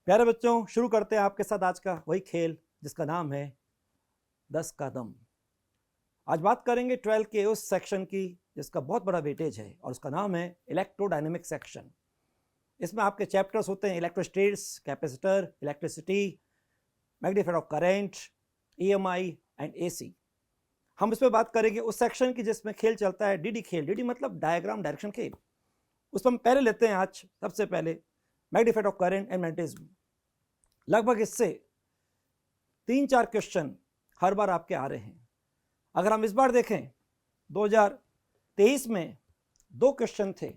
प्यारे बच्चों, शुरू करते हैं आपके साथ आज का वही खेल जिसका नाम है 10 का दम। आज बात करेंगे 12 के उस सेक्शन की जिसका बहुत बड़ा वेटेज है और उसका नाम है इलेक्ट्रोडायनेमिक सेक्शन। इसमें आपके चैप्टर्स होते हैं electrostatics, capacitor, electricity, magnifier of current, EMI and AC। हम इसमें बात करेंगे उस सेक्शन की जिसमें खेल चलता है DD खेल। DD मतलब डायग्राम डायरेक्शन खेल। उसमें हम पहले लेते हैं आज सबसे पहले magnifier of current and magnetism. लगभग इससे 3-4 क्वेश्चन हर बार आपके आ रहे हैं। अगर हम इस बार देखें 2023 में 2 क्वेश्चन थे,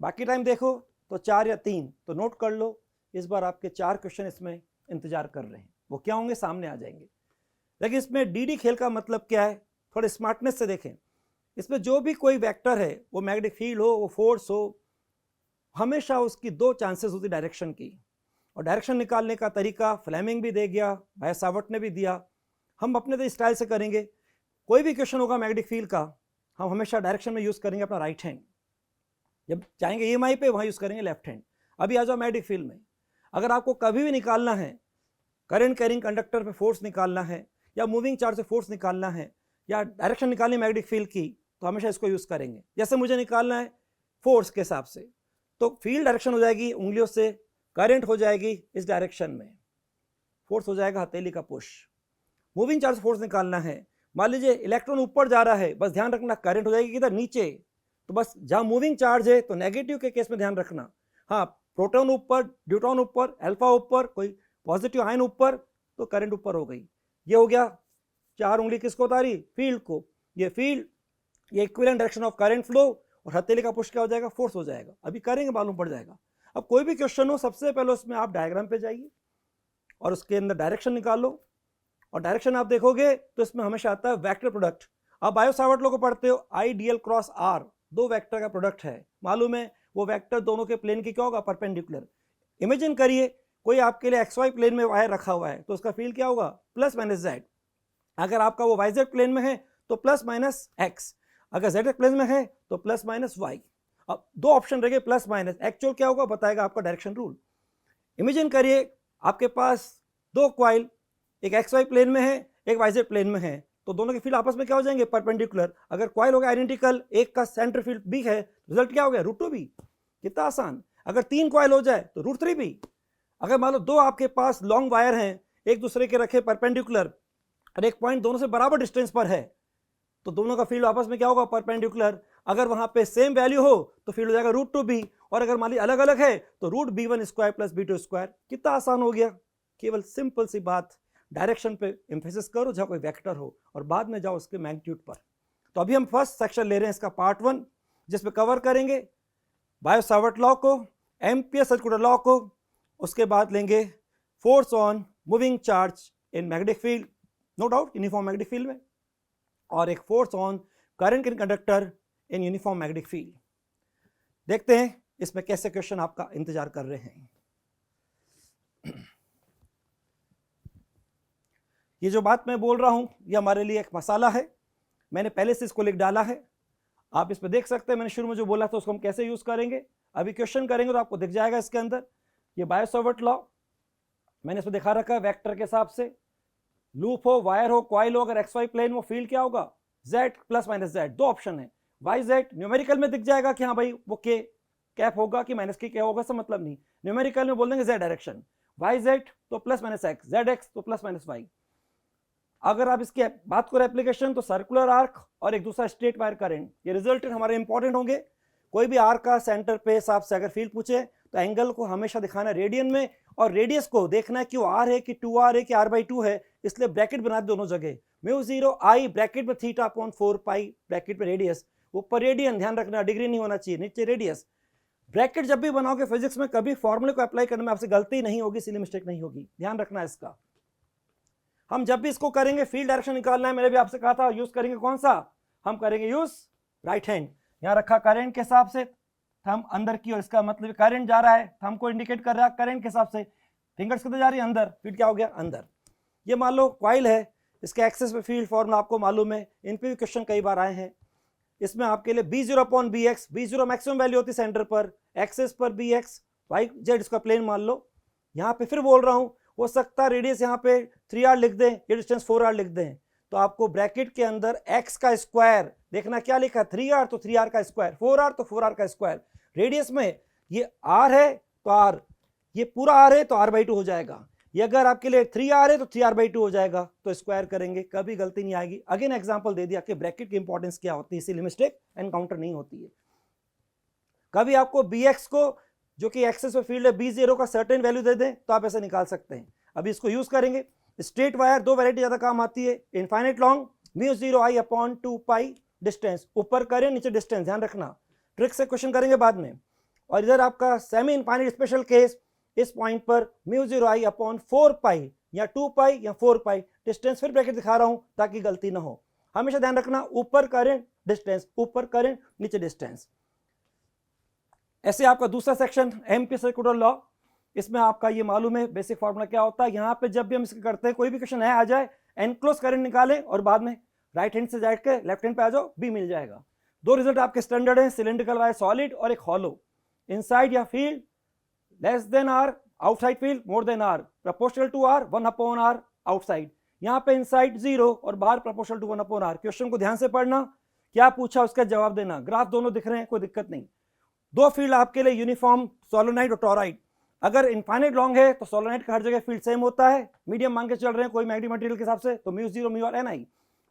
बाकी टाइम देखो तो 4 या 3, तो नोट कर लो इस बार आपके 4 क्वेश्चन इसमें इंतजार कर रहे हैं। वो क्या होंगे सामने आ जाएंगे। लेकिन इसमें DD खेल का मतलब क्या है, थोड़े स्मार्टनेस से देखें। इसमें जो भी कोई वेक्टर है, वो मैग्नेटिक फील्ड हो, वो फोर्स हो, हमेशा उसकी 2 चांसेस होती डायरेक्शन की। और डायरेक्शन निकालने का तरीका फ्लेमिंग भी दे गया, भाई सावर्ट ने भी दिया। हम अपने स्टाइल से करेंगे। कोई भी क्वेश्चन होगा मैग्नेटिक फील्ड का, हम हमेशा डायरेक्शन में यूज़ करेंगे अपना राइट हैंड। जब जाएंगे EMI पे, वहाँ यूज़ करेंगे लेफ्ट हैंड। अभी आ जाओ मैग्नेटिक फील्ड में। अगर आपको कभी भी निकालना है, करंट कैरिंग कंडक्टर पे फोर्स निकालना है, या मूविंग चार्ज से फोर्स निकालना है, या डायरेक्शन निकालनी है मैग्नेटिक फील्ड की, तो हमेशा इसको यूज़ करेंगे। जैसे मुझे निकालना है फोर्स के हिसाब से, तो फील्ड डायरेक्शन हो जाएगी उंगलियों से, करंट हो जाएगी इस डायरेक्शन में, फोर्स हो जाएगा हथेली का पुश। मूविंग चार्ज फोर्स निकालना है, मान लीजिए इलेक्ट्रॉन ऊपर जा रहा है, बस ध्यान रखना करंट हो जाएगी किधर, नीचे। तो बस जहां मूविंग चार्ज है तो नेगेटिव के केस में ध्यान रखना। हाँ, प्रोटॉन ऊपर, ड्यूट्रॉन ऊपर, अल्फा ऊपर, कोई पॉजिटिव आयन ऊपर, तो करंट ऊपर हो गई। ये हो गया 4 उंगली किसको बता रही, फील्ड को। ये फील्ड, ये equivalent direction of current flow, और हथेली का पुश क्या हो जाएगा, फोर्स हो जाएगा। अभी करेंगे मालूम पड़ जाएगा। अब कोई भी क्वेश्चन हो, सबसे पहले उसमें आप डायग्राम पे जाइए और उसके अंदर डायरेक्शन निकालो। और डायरेक्शन आप देखोगे तो इसमें हमेशा आता है वेक्टर प्रोडक्ट। आप बायो सावर्ट लो को पढ़ते हो, IDL क्रॉस R, 2 वेक्टर का प्रोडक्ट है। मालूम है वो वेक्टर दोनों के प्लेन की क्या होगा, परपेंडिकुलर। इमेजिन करिए कोई आपके लिए XY प्लेन में वायर रखा हुआ है, तो उसका फील्ड क्या होगा, प्लस माइनस Z। अगर आपका वो YZ प्लेन में है तो प्लस माइनस X, अगर ZX प्लेन में है तो प्लस माइनस Y। अब 2 ऑप्शन रह गए, प्लस माइनस। एक्चुअल क्या होगा बताएगा आपका डायरेक्शन रूल। इमेजिन करिए आपके पास 2 कॉइल, एक XY प्लेन में है, एक YZ प्लेन में है, तो दोनों के फील्ड आपस में क्या हो जाएंगे, परपेंडिकुलर। अगर कॉइल हो गया आइडेंटिकल, एक का सेंटर फील्ड B है, रिजल्ट क्या हो गया, √2B। कितना आसान। अगर 3 कॉइल हो जाए तो √3B। अगर मान लो 2 आपके पास लॉन्ग वायर हैं, एक दूसरे के रखे परपेंडिकुलर, और एक पॉइंट दोनों से बराबर डिस्टेंस पर है, तो दोनों का फील्ड आपस में क्या होगा, परपेंडिकुलर। अगर वहां पे सेम वैल्यू हो तो फील्ड हो जाएगा √2B, और अगर मान लीजिए अलग अलग है तो √B1² + B2²। कितना आसान हो गया। केवल सिंपल सी बात, डायरेक्शन पे एम्फेसिस करो जहां कोई वेक्टर हो, और बाद में जाओ उसके मैग्नीट्यूड पर। तो अभी हम फर्स्ट सेक्शन ले रहे हैं इसका पार्ट 1, जिसमें कवर करेंगे बायो सावर्ट लॉ को, एम्पियर सर्कुलर लॉ को, उसके बाद लेंगे force on moving charge in magnetic field, no doubt uniform magnetic field में, और एक force on current in conductor in uniform magnetic field. देखते हैं इसमें कैसे क्वेश्चन आपका इंतजार कर रहे हैं। ये जो बात मैं बोल रहा हूं, ये हमारे लिए एक मसाला है। मैंने पहले से इसको लिख डाला है, आप इसमें देख सकते हैं। मैंने शुरू में जो बोला था उसको हम कैसे यूज करेंगे, अभी क्वेश्चन करेंगे तो आपको दिख जाएगा इसके अंदर। ये बायो सावर्ट लॉ मैंने इसमें दिखा रखा है वेक्टर के हिसाब से। लूप हो, वायर हो, कॉइल हो, अगर XY प्लेन में फील्ड क्या होगा, Z plus minus Z। 2 option है, YZ न्यूमेरिकल में दिख जाएगा कि हाँ भाई वो K कैप होगा कि माइनस K क्या होगा, सब मतलब नहीं। न्यूमेरिकल में बोल देंगे Z डायरेक्शन, YZ तो प्लस माइनस X, ZX तो प्लस माइनस Y। अगर आप इसकी बात करें एप्लीकेशन, तो सर्कुलर आर्क और एक दूसरा स्ट्रेट वायर करंट, ये रिजल्टेंट हमारे इंपॉर्टेंट होंगे। कोई भी आर्क का सेंटर पे हिसाब से अगर फील्ड पूछे तो एंगल को हमेशा दिखाना रेडियन में, और रेडियस को देखना है कि वो R है कि 2R है कि R/2 है, इसलिए ब्रैकेट बना दोनों जगह। μ0I ब्रैकेट में θ/4π ब्रैकेट में रेडियस, ऊपर रेडियन ध्यान रखना, डिग्री नहीं होना चाहिए, नीचे रेडियस। ब्रैकेट जब भी बनाओगे फिजिक्स में, कभी फॉर्मूले को अप्लाई करने में आपसे गलती नहीं होगी, इसलिए मिस्टेक नहीं होगी, ध्यान रखना इसका। हम जब भी इसको करेंगे, फील्ड डायरेक्शन निकालना है, मैंने भी आपसे कहा था यूज करेंगे कौन सा, हम करेंगे यूज राइट हैंड। यहां रखा करंट के हिसाब से, थंब अंदर की ओर, इसका मतलब करंट जा रहा है, थंब को इंडिकेट कर रहा है करंट के हिसाब से, फिंगर्स किधर जा रही है, अंदर, फील्ड क्या हो गया, अंदर। ये मान लो कॉइल है, इसके एक्सेस पे फील्ड फॉर्मूला आपको मालूम है, इन पे भी क्वेश्चन कई बार आए हैं। इसमें आपके लिए B0/Bx, B0 मैक्सिमम वैल्यू होती है सेंटर पर, एक्सेस पर Bx, YZ इसका प्लेन मान लो, यहाँ पे फिर बोल रहा हूँ, हो सकता है रेडियस यहाँ पे 3r लिख दें, ये डिस्टेंस 4r लिख दें, तो आपको ब्रैकेट के अंदर x का स्क्वायर देखना क्या लिखा है, 3r तो 3r का स्क्वायर, 4r तो 4r का स्क्वायर। रेडियस में ये r है तो r, ये पूरा r है तो r/2 हो जाएगा। ये अगर आपके लिए 3r है तो 3r/2 हो जाएगा, तो स्क्वायर करेंगे, कभी गलती नहीं आएगी। अगेन एग्जांपल दे दिया कि ब्रैकेट की इंपॉर्टेंस क्या होती है, इसीलिए मिस्टेक एनकाउंटर नहीं होती है। कभी आपको bx को, जो कि एक्सेस पे फील्ड है, b0 का सर्टेन वैल्यू दे दें तो आप ऐसे निकाल सकते हैं। अभी इसको यूज करेंगे। स्ट्रेट वायर दो वैरायटी ज्यादा काम आती है, infinite long μ0I upon 2π distance, ऊपर करें नीचे डिस्टेंस, ध्यान रखना, ट्रिक से क्वेश्चन करेंगे बाद में। और इधर आपका सेमी इनफाइनाइट स्पेशल केस, इस पॉइंट पर μ0I अपॉन 4π या 2π या 4π डिस्टेंस, फिर ब्रैकेट दिखा रहा हूं ताकि गलती ना हो। हमेशा ध्यान रखना, ऊपर करें डिस्टेंस, ऊपर करें नीचे डिस्टेंस। ऐसे आपका दूसरा सेक्शन एमपी सर्कुलर लॉ, इसमें आपका ये मालूम है बेसिक फार्मूला क्या होता है। यहाँ पे जब भी हम इसको करते हैं, कोई भी क्वेश्चन है आ जाए, एनक्लोज करंट निकालें और बाद में राइट हैंड से जाट के लेफ्ट हैंड पे आ जाओ, बी मिल जाएगा। दो रिजल्ट आपके स्टैंडर्ड हैं, सिलेंड्रिकल वायर सॉलिड और एक हॉलो। इनसाइड या field less than R, outside field more than R, proportional to R, 1/r outside. यहाँ पे इनसाइड 0 और बाहर प्रोपोर्शनल टू 1/r। क्वेश्चन को ध्यान से पढ़ना, क्या पूछा उसका जवाब देना। ग्राफ दोनों दिख रहे हैं, कोई दिक्कत नहीं। दो फील्ड आपके लिए यूनिफॉर्म, सोलोनाइड और टोराइड। अगर इनफाइनाइट लॉन्ग है तो सोलोनाइड का हर जगह फील्ड सेम होता है, मीडियम मांग के चल रहे हैं कोई मैग्नेटिक मटेरियल के हिसाब से, तो μ0 μr ni।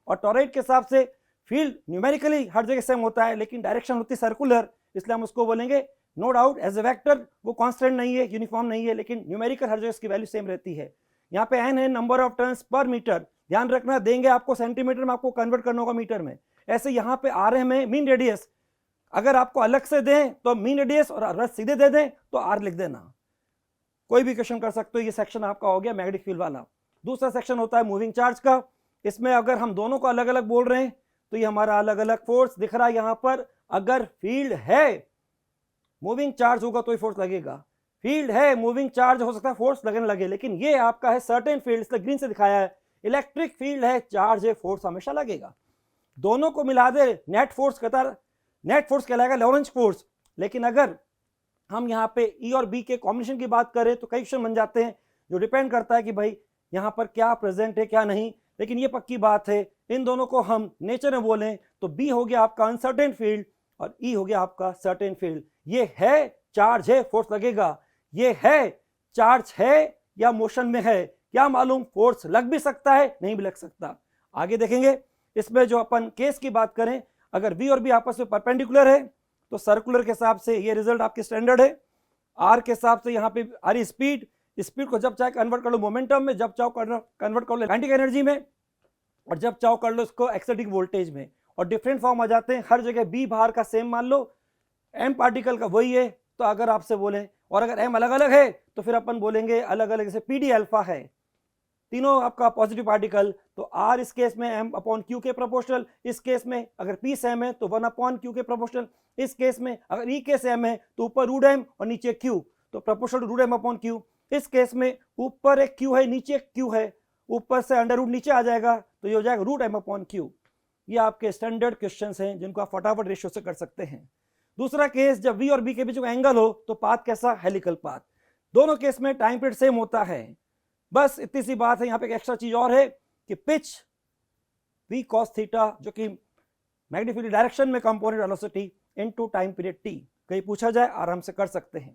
और टोराइड के हिसाब से फील्ड न्यूमेरिकली हर जगह सेम होता है, लेकिन डायरेक्शन होती है सर्कुलर, इसलिए हम उसको बोलेंगे no doubt as a vector, वो कांस्टेंट नहीं है, यूनिफॉर्म नहीं है, लेकिन न्यूमेरिकल हर जगह इसकी वैल्यू सेम रहती है। यहाँ पे n है number of turns per metre, ध्यान रखना, देंगे आपको सेंटीमीटर में, आपको कन्वर्ट करना होगा मीटर में। ऐसे यहाँ पे rm है मीन रेडियस, अगर आपको अलग से दें तो मीन रेडियस, और अगर सीधे दे दें तो r लिख देना। कोई भी क्वेश्चन कर सकते हो। ये सेक्शन आपका हो गया मैग्नेटिक फील्ड वाला। दूसरा सेक्शन होता है मूविंग चार्ज का। इसमें अगर हम दोनों को अलग अलग बोल रहे हैं तो ये हमारा अलग अलग फोर्स दिख रहा है। यहाँ पर अगर फील्ड है, मूविंग चार्ज होगा तो ही फोर्स लगेगा। फील्ड है, मूविंग चार्ज हो सकता है फोर्स लगने लगे, लेकिन ये आपका है सर्टेन फील्ड, इसलिए ग्रीन से दिखाया है। इलेक्ट्रिक फील्ड है, चार्ज है, फोर्स हमेशा लगेगा। दोनों को मिला दे, नेट फोर्स कहता, नेट फोर्स कहलाएगा लॉरेंज फोर्स। लेकिन अगर हम यहाँ पे ई और बी के कॉम्बिनेशन की बात करें तो कई क्वेश्चन बन जाते हैं, जो डिपेंड करता है कि भाई यहाँ पर क्या प्रेजेंट है क्या नहीं। लेकिन ये पक्की बात है, इन दोनों को हम नेचर में बोलें तो बी हो गया आपका अनसर्टेन फील्ड और ई हो गया आपका सर्टेन फील्ड। ये है चार्ज है, फोर्स लगेगा। ये है चार्ज है या मोशन में है, क्या मालूम, फोर्स लग भी सकता है, नहीं भी लग सकता। आगे देखेंगे। इसमें जो अपन केस की बात करें, अगर बी और बी आपस में परपेंडिकुलर है तो सर्कुलर के हिसाब से ये रिजल्ट आपके स्टैंडर्ड है। आर के हिसाब से यहाँ पे आर स्पीड, स्पीड को जब चाहे कन्वर्ट कर लो मोमेंटम में, जब चाहो कन्वर्ट कर लो काइनेटिक एनर्जी में, और जब चाहो कर लो इसको एक्साइटिंग वोल्टेज में। और डिफरेंट फॉर्म आ जाते हैं, हर जगह बी बाहर का सेम मान लो, एम पार्टिकल का वही है। तो अगर आपसे बोले, और अगर एम अलग अलग है तो फिर अपन बोलेंगे अलग अलग, जैसे पी डी अल्फा है, तीनों आपका पॉजिटिव पार्टिकल, तो आर इस केस में एम अपॉन क्यू के प्रोपोर्शनल। इस केस में अगर पी सेम है तो 1/क्यू के प्रोपोर्शनल। इस केस में अगर ई के सेम है तो ऊपर रूट एम और नीचे क्यू, तो proportional root M upon Q. इस केस में ऊपर एक क्यू है नीचे एक क्यू है, ऊपर से अंडर रूट नीचे आ जाएगा तो ये हो जाएगा रूट एम अपॉन क्यू। ये आपके स्टैंडर्ड क्वेश्चंस हैं जिनको आप फटाफट रेशियो से कर सकते हैं। दूसरा केस, जब वी और बी के बीच में एंगल हो तो पाथ कैसा, हेलिकल पाथ। दोनों केस में टाइम पीरियड सेम होता है। बस इतनी सी बात है। यहाँ पे एक एक्स्ट्रा चीज और है कि पिच v cos थीटा, जो कि मैग्नेटिक फील्ड डायरेक्शन में component velocity into time period t, कहीं पूछा जाए आराम से कर सकते हैं।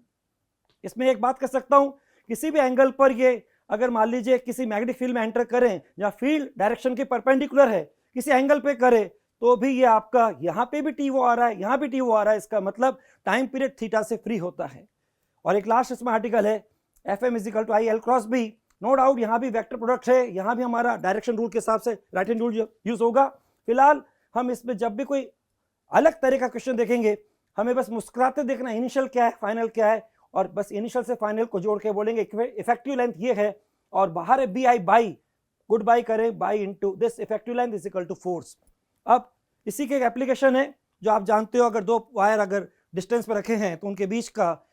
इसमें एक बात कर सकता हूं, किसी भी एंगल पर ये अगर मान लीजिए किसी मैग्नेटिक फील्ड में एंटर करें या फील्ड डायरेक्शन के परपेंडिकुलर है, किसी एंगल पे करे, तो भी ये आपका यहाँ पे भी टी वो आ रहा है, यहाँ भी टी वो आ रहा है, इसका मतलब टाइम पीरियड थीटा से फ्री होता है। और एक लास्ट इसमें आर्टिकल है Fm equal to I L cross B. No doubt यहाँ भी वेक्टर प्रोडक्ट है, यहाँ भी हमारा डायरेक्शन रूल के हिसाब से राइट हैंड रूल यूज होगा। फिलहाल हम इसमें जब भी कोई अलग तरह का क्वेश्चन देखेंगे, हमें बस मुस्कुराते देखना इनिशियल क्या है फाइनल क्या है, और बस इनिशियल से फाइनल को जोड़ के बोलेंगे इफेक्टिव लेंथ ये है, और बाहर है B I by, good by करें, by into this effective length is equal to force. अब इसी के एक एप्लीकेशन है जो आप जानते हो, अगर दो वायर अगर डिस्टेंस पर रखे हैं तो उनके बीच का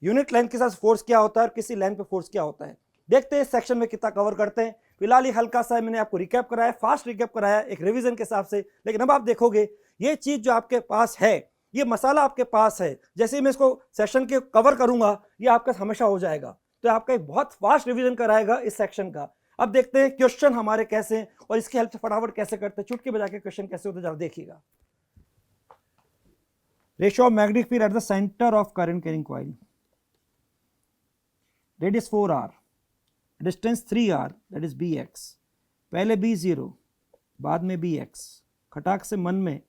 यूनिट लेंथ के साथ फोर्स क्या होता है और किसी लेंथ पे फोर्स क्या होता है। देखते हैं इस सेक्शन में कितना कवर करते हैं। फिलहाल ये हल्का सा मैंने आपको रिकैप कराया, फास्ट रिकैप कराया एक रिवीजन के हिसाब से, लेकिन अब आप देखोगे ये चीज जो आपके पास है, ये मसाला आपके पास है, जैसे ही मैं इसको सेशन के कवर करूंगा ये आपका हमेशा हो जाएगा। तो आपका एक बहुत फास्ट रिवीजन कराएगा इस सेक्शन का। अब देखते हैं क्वेश्चन हमारे कैसे हैं और इसकी हेल्प से फटाफट कैसे करते हैं, चुटकी बजा के क्वेश्चन कैसे होते हैं, जरा देखिएगा। Ratio of magnetic field at the centre of current carrying coil, radius 4r, distance 3r, that is bx। पहले b0 बाद में bx, खटाक से मन में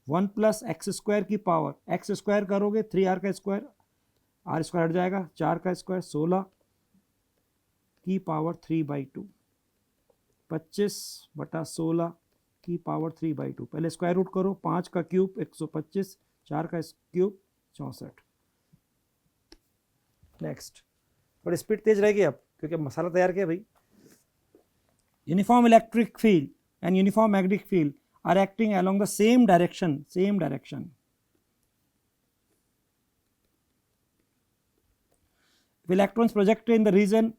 1 प्लस एक्स स्क्वायर की पावर, एक्स स्क्वायर करोगे 3r का स्क्वायर, r स्क्वायर हट जाएगा, 4 का स्क्वायर 16 की पावर 3/2, 25/16 की पावर 3/2। पहले स्क्वायर रूट करो, 5 का क्यूब 125, 4 का क्यूब 64। नेक्स्ट, थोड़ी स्पीड तेज रहेगी अब क्योंकि मसाला तैयार किया भाई। Uniform electric field and uniform magnetic field are acting along the same direction, if electrons projected in the region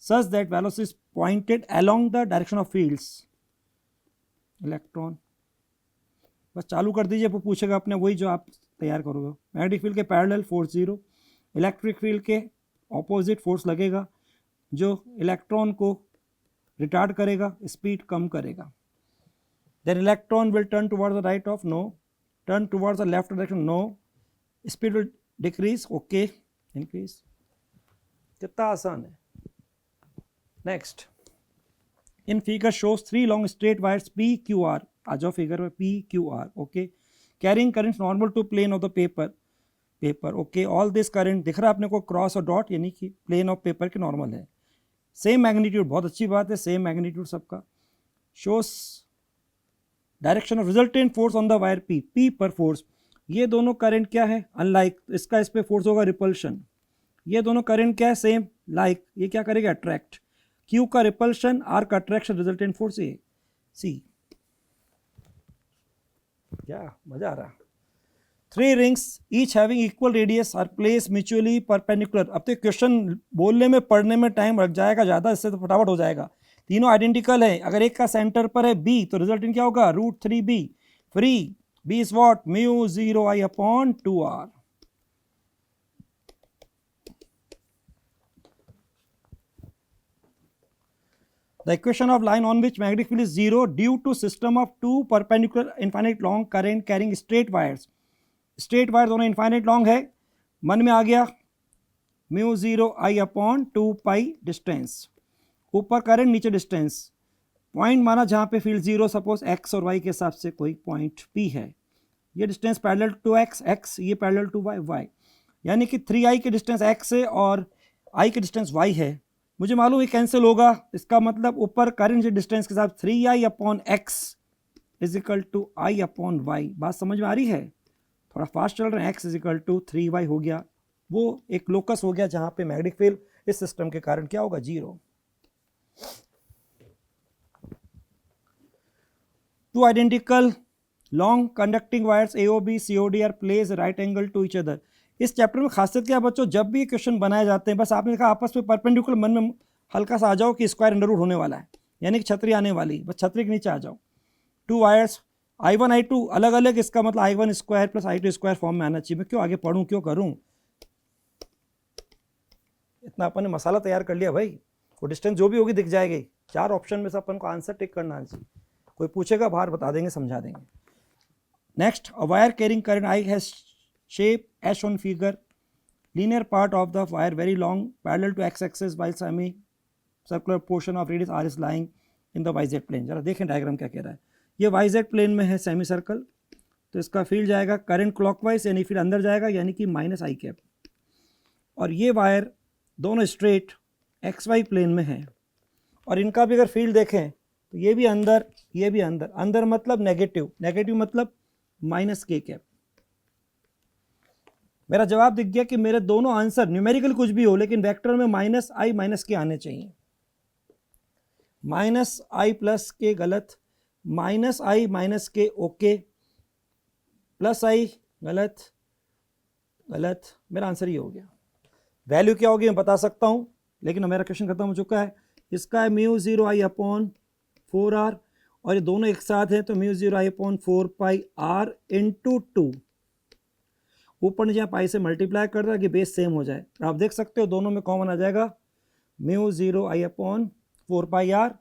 such that velocity is pointed along the direction of fields, electron बस चालू कर दीजिए, वो पूछेगा अपने वही जो आप तैयार करोगे। मैग्नेटिक फील्ड के पैरेलल फोर्स 0, इलेक्ट्रिक फील्ड के ऑपोजिट फोर्स लगेगा जो इलेक्ट्रॉन को रिटार्ड करेगा, स्पीड कम करेगा। Then electron will turn towards the right of, no, turn towards the left direction, no, speed will decrease, okay, increase. कितना आसान है। Next, in figure shows 3 long straight wires PQR, आ जाओ figure में, PQR, okay, carrying current normal to plane of the paper, okay, all this current दिख रहा है अपने को क्रॉस और डॉट, यानी कि प्लेन ऑफ पेपर के नॉर्मल है। सेम मैग्नीट्यूड, बहुत अच्छी बात है, सेम मैग्नीट्यूड सबका। Shows direction of resultant force on the wire P पर फोर्स, ये दोनों करंट क्या है, अनलाइक, इसका इस पे फोर्स होगा रिपल्शन। ये दोनों करंट क्या है, सेम, लाइक, ये क्या करेगा, अट्रैक्ट। Q का रिपल्शन, R का attraction, resultant force A C। क्या मजा आ रहा। 3 rings each having equal radius are placed mutually perpendicular. अब तो क्वेश्चन बोलने में पढ़ने में टाइम लग जाएगा ज़्यादा, इससे तो फटाफट हो जाएगा। तीनों आइडेंटिकल है, अगर एक का सेंटर पर है B तो रिजल्टेंट क्या होगा, √3B। Free B is what, μ0I/2r। The equation of line on which magnetic field is 0 due to system of 2 perpendicular infinite long current carrying straight wires. Straight wires दोनों infinite long है, मन में आ गया, μ0I/2π distance, ऊपर current नीचे distance, point माना जहाँ पे फील्ड 0, सपोज x और y के हिसाब से कोई पॉइंट P है, ये डिस्टेंस पैरेलल टू x, ये पैरेलल टू y, यानी कि 3i की डिस्टेंस x है और i की डिस्टेंस y है। मुझे मालूम है कैंसिल होगा, इसका मतलब ऊपर करंट डिस्टेंस के साथ 3i/x is equal to i/y। बात समझ में आ रही है, थोड़ा फास्ट चल रहे हैं। x is equal to 3y हो गया, वो एक लोकस हो गया जहां पे मैग्नेटिक फील्ड इस सिस्टम के कारण क्या होगा, 0। 2 identical long conducting wires AOB COD are placed right angle to each other. इस चैप्टर में खासियत क्या बच्चों, जब भी क्वेश्चन बनाए जाते हैं बस आपने देखा आपस में परपेंडिकुलर, मन में हल्का सा आ जाओ कि स्क्वायर अंडर रूट होने वाला है, यानी कि छतरी आने वाली, बस छतरी के नीचे आ जाओ। 2 वायर्स I1 I2 अलग अलग, इसका मतलब I1 square plus I2 square form में आना चाहिए। मैं क्यों आगे पढ़ूं, क्यों करूं, इतना अपन ने मसाला तैयार कर लिया भाई। वो डिस्टेंस जो भी होगी दिख जाएगी, 4 ऑप्शन में से अपन को आंसर टिक करना चाहिए। कोई पूछेगा बाहर बता देंगे, समझा देंगे। Next, a wire carrying current I has shape as shown figure, linear part of the wire very long parallel to x-axis while semi circular portion of radius r is lying in the yz plane। जरा देखें diagram क्या कह रहा है, ये yz plane में है semi circle, तो इसका फील्ड जाएगा करंट क्लॉकवाइज, यानी फिर अंदर जाएगा, यानी कि -i। और ये वायर दोनों स्ट्रेट xy प्लेन में है, और इनका भी अगर फील्ड देखें तो ये भी अंदर, ये भी अंदर, अंदर मतलब नेगेटिव, नेगेटिव मतलब -k। मेरा जवाब दिख गया कि मेरे दोनों आंसर न्यूमेरिकल कुछ भी हो लेकिन वेक्टर में -i -k आने चाहिए। -i+k गलत, -i -k ओके, +i गलत, गलत, मेरा आंसर ही हो गया। वैल्यू क्या होगी मैं बता सकता हूं, लेकिन मेरा क्वेश्चन खत्म हो चुका है। इसका है μ0I/4r, और ये दोनों एक साथ हैं तो μ0I/4πr × 2, ऊपर नीचे पाई से मल्टीप्लाई कर रहा है कि बेस सेम हो जाए। आप देख सकते हो दोनों में कॉमन आ जाएगा mu 0 I upon 4 pi R,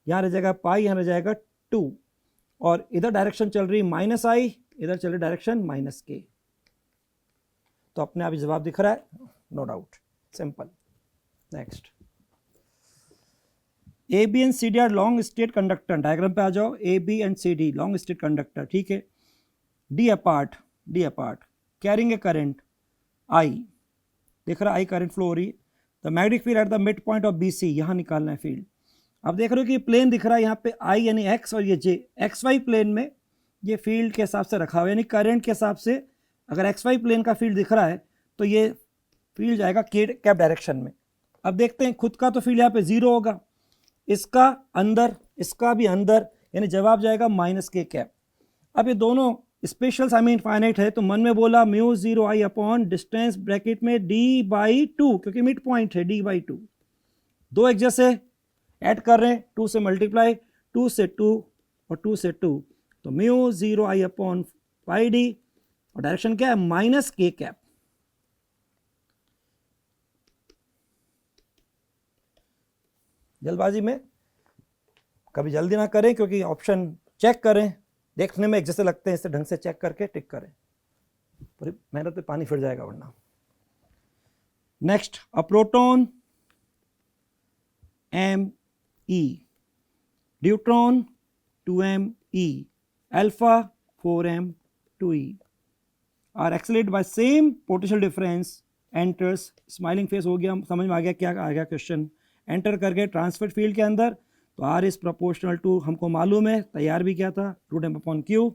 यहाँ रह जाएगा पाई, यहाँ रह जाएगा 2, और इधर डायरेक्शन चल रही माइनस आई, इधर चल रही डायरेक्शन माइनस के। तो अपने आप ही जवाब दिख रहा है, no doubt, simple. Next, A B and C D are long state conductor. Diagram पे आ जाओ, A B and C D long state conductor, ठीक है। D apart carrying a current I, देख रहा आई करंट फ्लो हो रही है। The magnetic field at the mid point of B C, यहाँ निकालना है फील्ड। अब देख रहे हो कि प्लेन दिख रहा है यहाँ पे आई यानी एक्स, और ये जे, एक्स वाई प्लेन में ये फील्ड के हिसाब से रखा हुआ है, यानी करंट के हिसाब से अगर एक्स वाई प्लेन का फील्ड दिख रहा है तो ये फील्ड जाएगा के कैप डायरेक्शन में। अब देखते हैं, खुद का तो फील्ड यहाँ पे 0 होगा, इसका अंदर, इसका भी अंदर, यानी जवाब जाएगा माइनस के कैप। अब ये दोनों स्पेशल सेमी इनफाइनाइट है, तो मन में बोला mu 0 I upon distance bracket में d/2, क्योंकि मिड पॉइंट है d/2, दो एक जैसे ऐड कर रहे हैं, 2 से मल्टीप्लाई, 2 से 2 और 2 से 2, तो mu 0 I upon pi D, और डायरेक्शन क्या है, माइनस के कैप। जल्दबाजी में कभी जल्दी ना करें, क्योंकि ऑप्शन चेक करें, देखने में एक जैसे लगते हैं, इसे ढंग से चेक करके टिक करें, पूरी मेहनत पे पानी फिर जाएगा वरना। Next, a proton Me, deuteron 2Me, alpha 4M2E are accelerated by same potential difference, enters, smiling face हो गया, समझ में आ गया क्या आ गया क्वेश्चन, एंटर कर गए ट्रांसफर फील्ड के अंदर, तो आर इज प्रोपोर्शनल टू, हमको मालूम है, तैयार भी किया था, रूट एम अपॉन क्यू।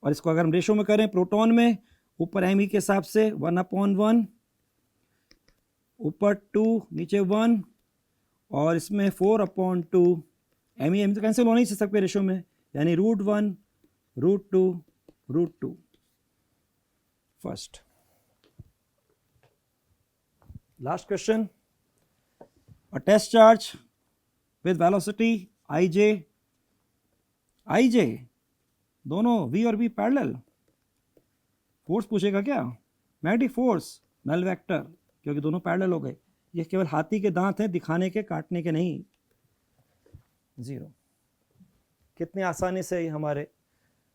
और इसको अगर हम रेशो में करें, प्रोटॉन में ऊपर एम ई के हिसाब से 1/1, ऊपर 2, नीचे 1, और इसमें 4/2, एम ई तो कैंसिल हो नहीं सकते रेशो में, यानी √1, √2, √2। First, last question, a test charge with velocity ij दोनों v और v पैरेलल, फोर्स पूछेगा क्या, मैग्नेटिक फोर्स, नल वेक्टर, क्योंकि दोनों पैरेलल हो गए, ये केवल हाथी के दांत हैं, दिखाने के, काटने के नहीं। 0। कितनी आसानी से ही हमारे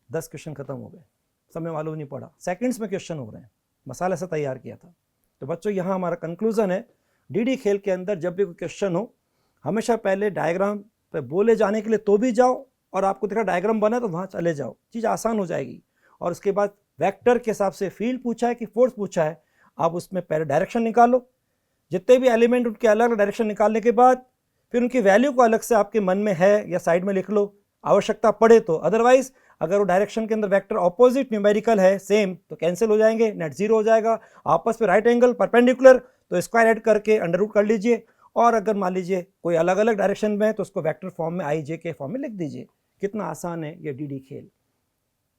10 क्वेश्चन खत्म हो गए, समय मालूम नहीं पड़ा, सेकंड्स में क्वेश्चन हो रहे हैं, मसाला से तैयार किया था। तो बच्चों, यहाँ हमारा कंक्लूजन है, डीडी खेल के अंदर जब भी कोई क्वेश्चन हो, हमेशा पहले डायग्राम पे बोले जाने के लिए तो भी जाओ, और आपको दिखा डायग्राम बना तो वहाँ चले जाओ, चीज़ आसान हो जाएगी। और उसके बाद वेक्टर के हिसाब से फील्ड पूछा है कि फोर्स पूछा है, आप उसमें पहले डायरेक्शन निकालो, जितने भी एलिमेंट उनके अलग अलग डायरेक्शन निकालने के बाद फिर उनकी वैल्यू को अलग से आपके मन में है या साइड में लिख लो, आवश्यकता पड़े तो। अदरवाइज अगर वो डायरेक्शन के अंदर वेक्टर ऑपोजिट न्यूमेरिकल है सेम, तो कैंसिल हो जाएंगे, नेट 0 हो जाएगा। आपस में राइट एंगल परपेंडिकुलर, तो स्क्वायर ऐड करके अंडर रूट कर लीजिए, और अगर मान लीजिए कोई अलग अलग डायरेक्शन में है तो उसको वेक्टर फॉर्म में आई जे के फॉर्म में लिख दीजिए। कितना आसान है ये डीडी खेल।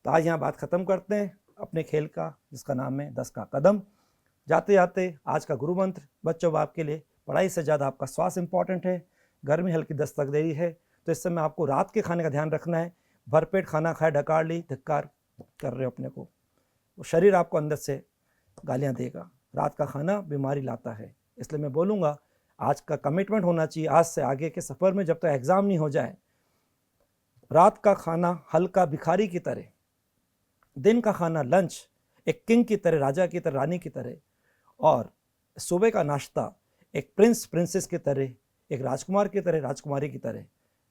तो आज यहाँ बात ख़त्म करते हैं अपने खेल का, जिसका नाम है 10 का कदम। जाते जाते आज का गुरु मंत्र बच्चों, आपके लिए पढ़ाई से ज़्यादा आपका स्वास्थ्य इंपॉर्टेंट है। गर्मी हल्की दस्तक दे रही है, तो इस समय आपको रात के खाने का ध्यान रखना है। भरपेट खाना खाए, डकार ली, धिक्कार कर रहे हो अपने को, वो शरीर आपको अंदर से गालियाँ देगा। रात का खाना बीमारी लाता है, इसलिए मैं बोलूँगा आज का कमिटमेंट होना चाहिए, आज से आगे के सफ़र में जब तक एग्ज़ाम नहीं हो जाए, रात का खाना हल्का भिखारी की तरह, दिन का खाना लंच एक किंग की तरह, राजा की तरह, रानी की तरह, और सुबह का नाश्ता एक प्रिंस प्रिंसेस की तरह, एक राजकुमार की तरह, राजकुमारी की तरह।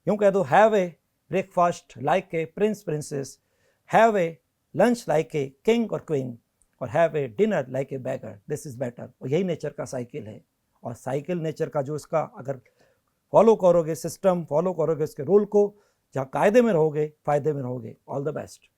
यूँ कह दो, have a breakfast like a Prince princess, have a lunch like a king और क्वीन, और have a dinner like a bagger, this is better. और यही नेचर का साइकिल है। और साइकिल नेचर का जो इसका अगर फॉलो करोगे, सिस्टम फॉलो करोगे, इसके रूल को, जहाँ कायदे में रहोगे, फ़ायदे में रहोगे। All the best.